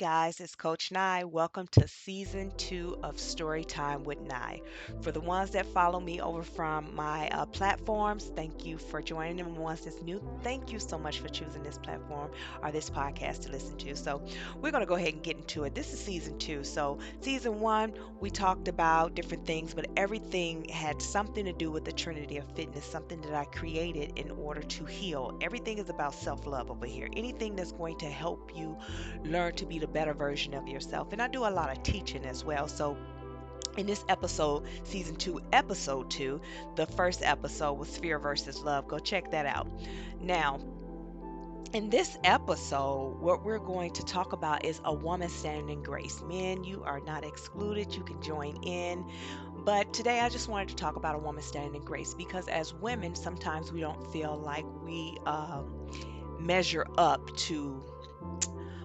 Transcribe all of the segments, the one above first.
guys, it's Coach Nye. Welcome to season 2 of Storytime with Nye. For the ones that follow me over from my platforms, thank you for joining. And ones that's new, thank you so much for choosing this platform or this podcast to listen to. So, we're going to go ahead and get into it. This is season 2. So, season 1, we talked about different things, but everything had something to do with the Trinity of Fitness, something that I created in order to heal. Everything is about self love over here. Anything that's going to help you learn to be the better version of yourself. And I do a lot of teaching as well. So in this episode, season 2, episode 2, the first episode was Fear versus Love. Go check that out. Now, in this episode, what we're going to talk about is a woman standing in grace. Men, you are not excluded. You can join in. But today I just wanted to talk about a woman standing in grace because as women, sometimes we don't feel like we measure up to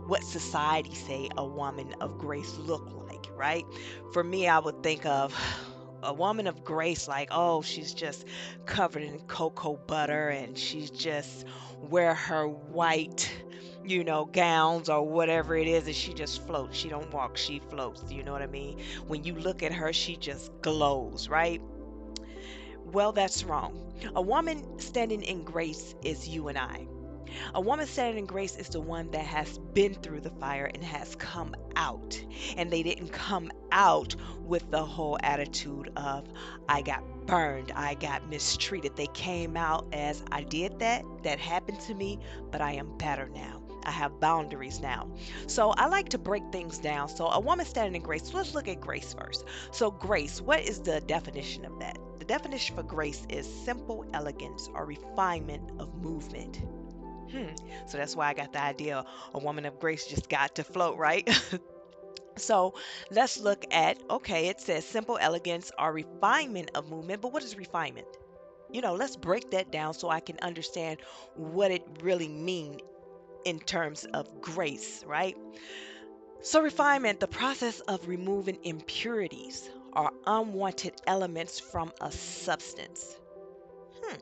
what society say a woman of grace look like, right? For me, I would think of a woman of grace like, oh, she's just covered in cocoa butter and she's just wear her white, gowns or whatever it is, and she just floats. She don't walk, she floats. You know what I mean? When you look at her, she just glows, right? Well, that's wrong. A woman standing in grace is you and I. A woman standing in grace is the one that has been through the fire and has come out. And they didn't come out with the whole attitude of, I got burned, I got mistreated. They came out as, I did that happened to me, but I am better now. I have boundaries now. So I like to break things down. So a woman standing in grace, let's look at grace first. So grace, what is the definition of that? The definition for grace is simple elegance or refinement of movement. So that's why I got the idea a woman of grace just got to float, right? So let's look at, okay, it says simple elegance or refinement of movement, but what is refinement? Let's break that down so I can understand what it really means in terms of grace, right? So refinement, the process of removing impurities or unwanted elements from a substance. Hmm.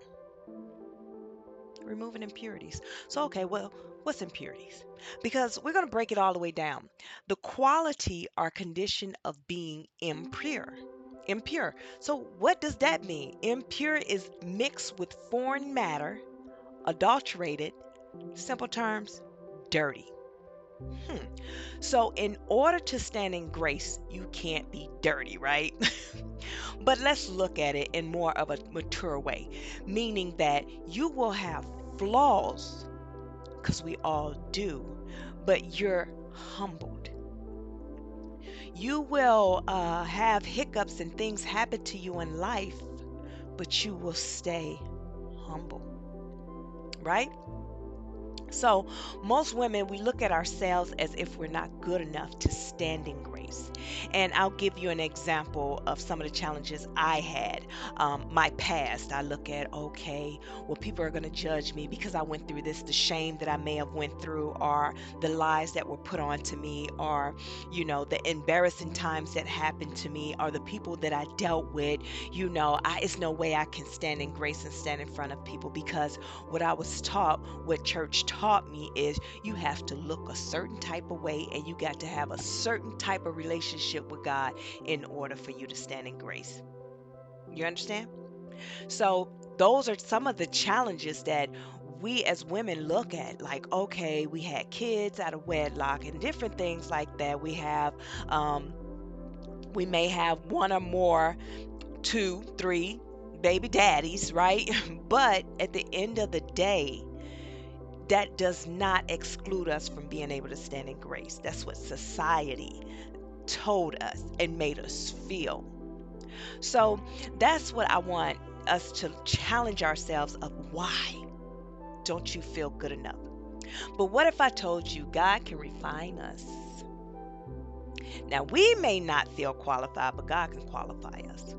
Removing impurities. So, okay, well, what's impurities? Because we're going to break it all the way down. The quality or condition of being impure. Impure. So, what does that mean? Impure is mixed with foreign matter, adulterated, simple terms, dirty. Hmm. So, in order to stand in grace, you can't be dirty, right? But let's look at it in more of a mature way, meaning that you will have flaws, because we all do, but you're humbled. You will have hiccups and things happen to you in life, but you will stay humble, right? So, most women, we look at ourselves as if we're not good enough to stand in grace. And I'll give you an example of some of the challenges I had. My past, I look at, okay, well, people are going to judge me because I went through this, the shame that I may have went through, or the lies that were put on to me, or, the embarrassing times that happened to me, or the people that I dealt with. It's no way I can stand in grace and stand in front of people because what I was taught, what church taught me is you have to look a certain type of way and you got to have a certain type of relationship with God in order for you to stand in grace. You understand? So those are some of the challenges that we as women look at, like, okay, we had kids out of wedlock and different things like that. Um, we may have one or more, two, three baby daddies, right? But at the end of the day, that does not exclude us from being able to stand in grace. That's what society told us and made us feel. So that's what I want us to challenge ourselves of, why don't you feel good enough? But what if I told you God can refine us? Now, we may not feel qualified, but God can qualify us.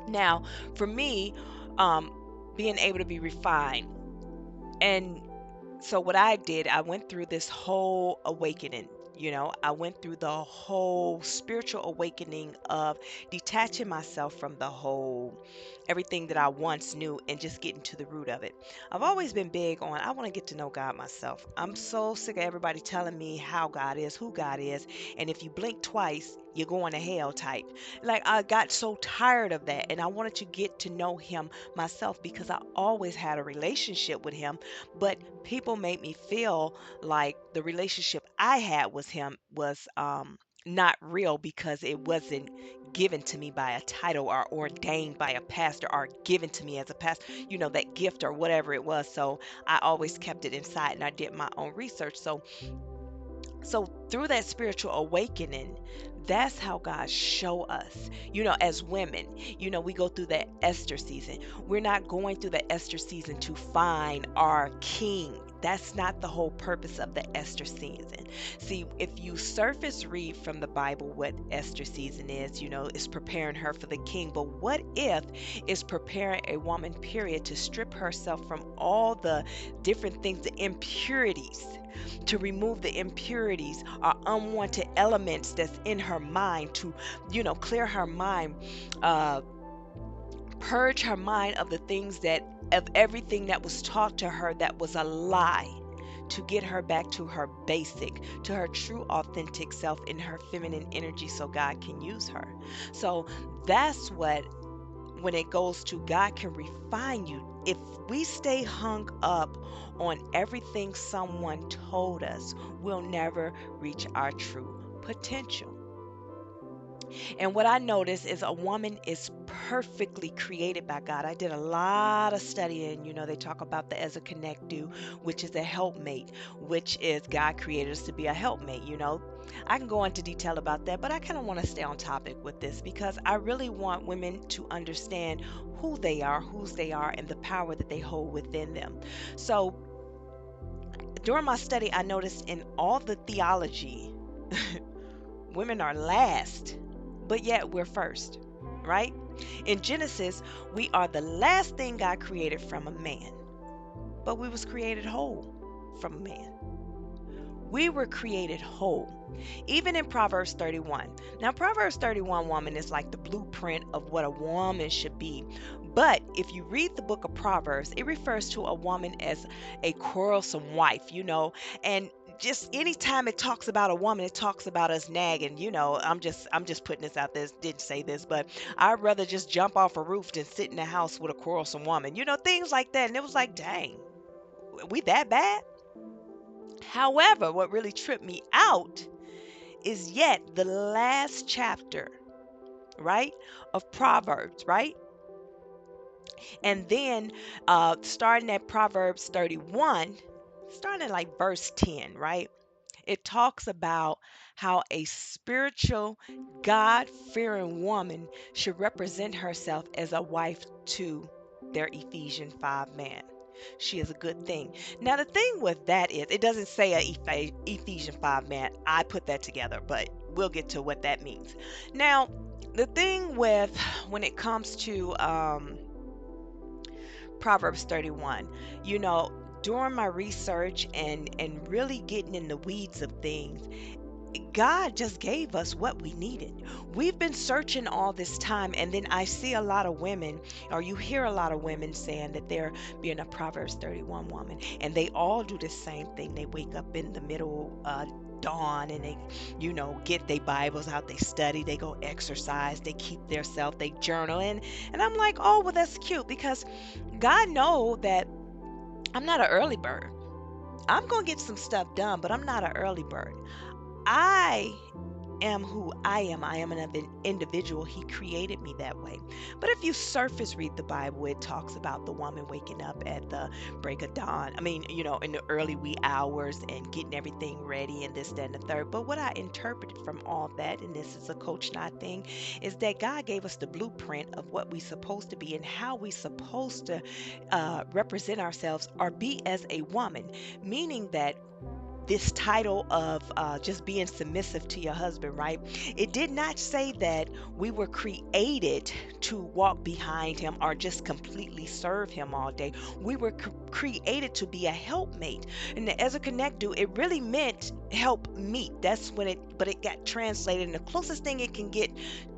Now, for me, um, being able to be refined, and so what I did, I went through this whole awakening. I went through the whole spiritual awakening of detaching myself from the whole everything that I once knew and just getting to the root of it. I've always been big on I want to get to know God myself. I'm so sick of everybody telling me how God is, who God is, and if you blink twice, you're going to hell type. Like I got so tired of that and I wanted to get to know him myself because I always had a relationship with him, but people made me feel like the relationship I had with him was not real because it wasn't given to me by a title or ordained by a pastor or given to me as a pastor, that gift or whatever it was. So I always kept it inside and I did my own research. So through that spiritual awakening, that's how God show us. As women, we go through that Esther season. We're not going through the Esther season to find our king. That's not the whole purpose of the Esther season. See, if you surface read from the Bible what Esther season is, it's preparing her for the king. But what if it's preparing a woman, period, to strip herself from all the different things, the impurities, to remove the impurities or unwanted elements that's in her mind, to clear her mind, uh purge her mind of the things of everything that was taught to her that was a lie, to get her back to her basic, to her true authentic self in her feminine energy so God can use her. So that's what, when it goes to God can refine you. If we stay hung up on everything someone told us, we'll never reach our true potential. And what I notice is a woman is perfectly created by God. I did a lot of studying. They talk about the as a connectu, which is a helpmate, which is God created us to be a helpmate. I can go into detail about that, but I kind of want to stay on topic with this because I really want women to understand who they are, whose they are, and the power that they hold within them. So during my study, I noticed in all the theology, women are last, but yet we're first, right? In Genesis, we are the last thing God created from a man, but we was created whole from a man. We were created whole. Even in Proverbs 31. Now, Proverbs 31 woman is like the blueprint of what a woman should be. But if you read the book of Proverbs, it refers to a woman as a quarrelsome wife, and just anytime it talks about a woman, it talks about us nagging. I'm just putting this out there. Didn't say this, but I'd rather just jump off a roof than sit in the house with a quarrelsome woman. Things like that. And it was like, dang, we that bad? However, what really tripped me out is yet the last chapter, right, of Proverbs, right? And then starting at Proverbs 31, starting at like verse 10, right? It talks about how a spiritual, God fearing woman should represent herself as a wife to their Ephesians 5 man. She is a good thing. Now, the thing with that is, it doesn't say a Ephesians 5 man. I put that together, but we'll get to what that means. Now, the thing with when it comes to Proverbs 31, during my research and really getting in the weeds of things, God just gave us what we needed. We've been searching all this time, and then I see a lot of women, or you hear a lot of women saying that they're being a Proverbs 31 woman, and they all do the same thing. They wake up in the middle dawn and they, get their Bibles out, they study, they go exercise, they keep their self, they journal, and I'm like, oh, well, that's cute because God know that I'm not an early bird. I'm gonna get some stuff done, but I'm not an early bird. I am who I am. I am an individual. He created me that way. But if you surface read the Bible, it talks about the woman waking up at the break of dawn. I mean, in the early wee hours and getting everything ready and this, that, and the third. But what I interpreted from all that, and this is a Coach Not thing, is that God gave us the blueprint of what we're supposed to be and how we're supposed to represent ourselves or be as a woman, meaning that this title of just being submissive to your husband, right? It did not say that we were created to walk behind him or just completely serve him all day. We were created to be a helpmate. And as a connect do, it really meant help meet. That's when but it got translated, and the closest thing it can get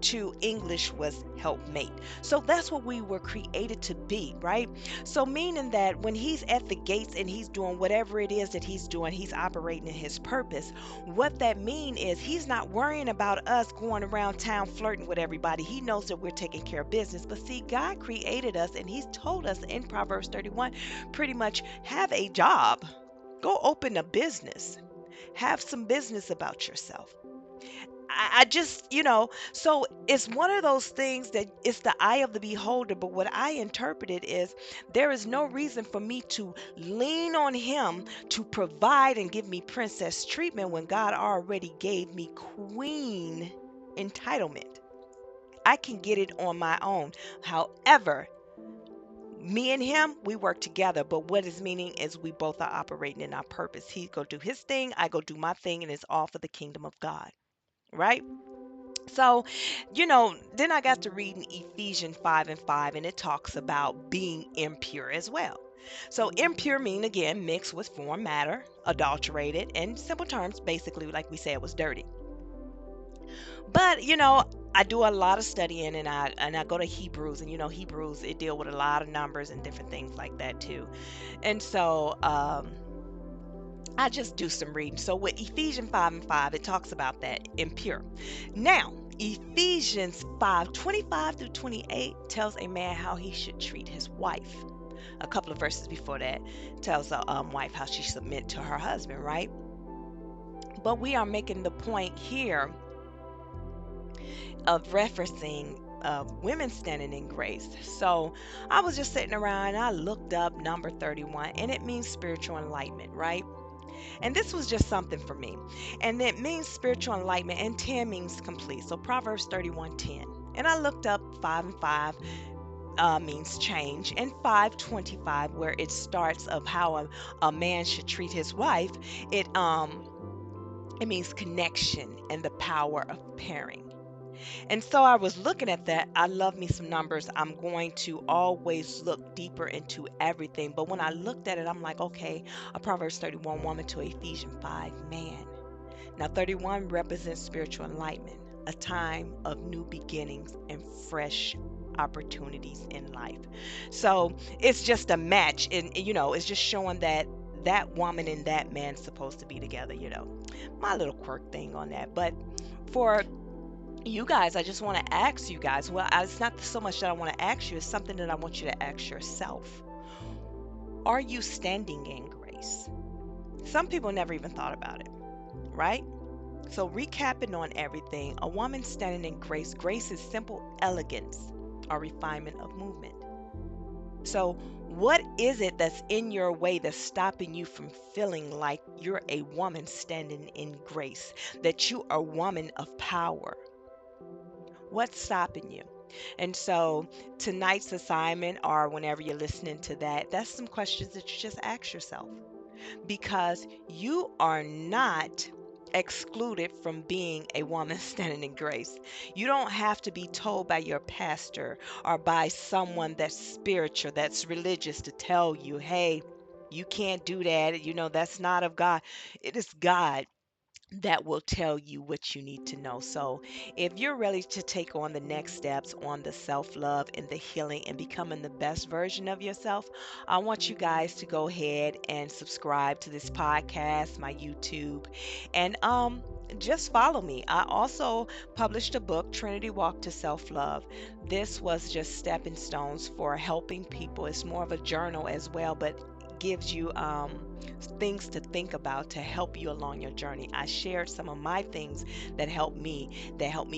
to English was helpmate. So that's what we were created to be, right? So meaning that when he's at the gates and he's doing whatever it is that he's doing, he's operating in his purpose. What that mean is he's not worrying about us going around town flirting with everybody. He knows that we're taking care of business. But see, God created us, and he's told us in Proverbs 31, pretty much have a job. Go open a business. Have some business about yourself. I just, so it's one of those things that it's the eye of the beholder. But what I interpreted is there is no reason for me to lean on him to provide and give me princess treatment when God already gave me queen entitlement. I can get it on my own. However, me and him, we work together. But what is meaning is we both are operating in our purpose. He go do his thing, I go do my thing, and it's all for the kingdom of God. Right? So, then I got to reading Ephesians 5 and 5, and it talks about being impure as well. So, impure mean again mixed with foreign matter, adulterated, in simple terms, basically, like we said, it was dirty. But I do a lot of studying, and I go to Hebrews, and Hebrews, it deal with a lot of numbers and different things like that too. And so I just do some reading. So with Ephesians 5 and 5, it talks about that impure. Now, Ephesians 5:25 through 28 tells a man how he should treat his wife. A couple of verses before that tells a wife how she submit to her husband, right? But we are making the point here of referencing women standing in grace. So I was just sitting around and I looked up number 31, and it means spiritual enlightenment, right? And this was just something for me. And it means spiritual enlightenment, and 10 means complete. So Proverbs 31:10. And I looked up 5 and 5 means change, and 5:25, where it starts of how a man should treat his wife, it means connection and the power of pairing. And so I was looking at that. I love me some numbers. I'm going to always look deeper into everything. But when I looked at it, I'm like, okay, a Proverbs 31 woman to Ephesians 5 man. Now, 31 represents spiritual enlightenment, a time of new beginnings and fresh opportunities in life. So it's just a match. And, it's just showing that that woman and that man's supposed to be together, my little quirk thing on that. But for you guys, I just want to ask you guys, well, it's not so much that I want to ask you, it's something that I want you to ask yourself. Are you standing in grace? Some people never even thought about it, right? So recapping on everything, a woman standing in grace, grace is simple elegance or refinement of movement. So what is it that's in your way that's stopping you from feeling like you're a woman standing in grace, that you are a woman of power? What's stopping you? And so tonight's assignment, or whenever you're listening to that, that's some questions that you just ask yourself, because you are not excluded from being a woman standing in grace. You don't have to be told by your pastor or by someone that's spiritual, that's religious, to tell you, hey, you can't do that. That's not of God. It is God that will tell you what you need to know. So, if you're ready to take on the next steps on the self love and the healing and becoming the best version of yourself, I want you guys to go ahead and subscribe to this podcast, my YouTube, and just follow me. I also published a book, Trinity Walk to Self Love. This was just stepping stones for helping people. It's more of a journal as well, but gives you things to think about to help you along your journey. I shared some of my things that helped me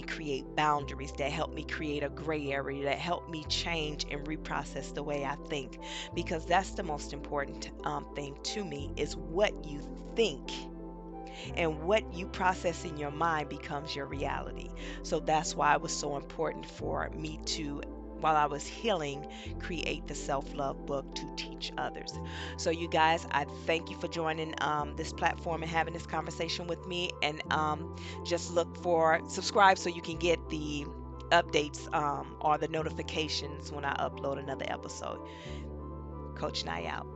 create boundaries, that helped me create a gray area, that helped me change and reprocess the way I think, because that's the most important thing to me, is what you think, and what you process in your mind becomes your reality. So that's why it was so important for me to, while I was healing, create the self-love book to teach others. So you guys, I thank you for joining this platform and having this conversation with me. And just subscribe so you can get the updates or the notifications when I upload another episode. Coach Nye out.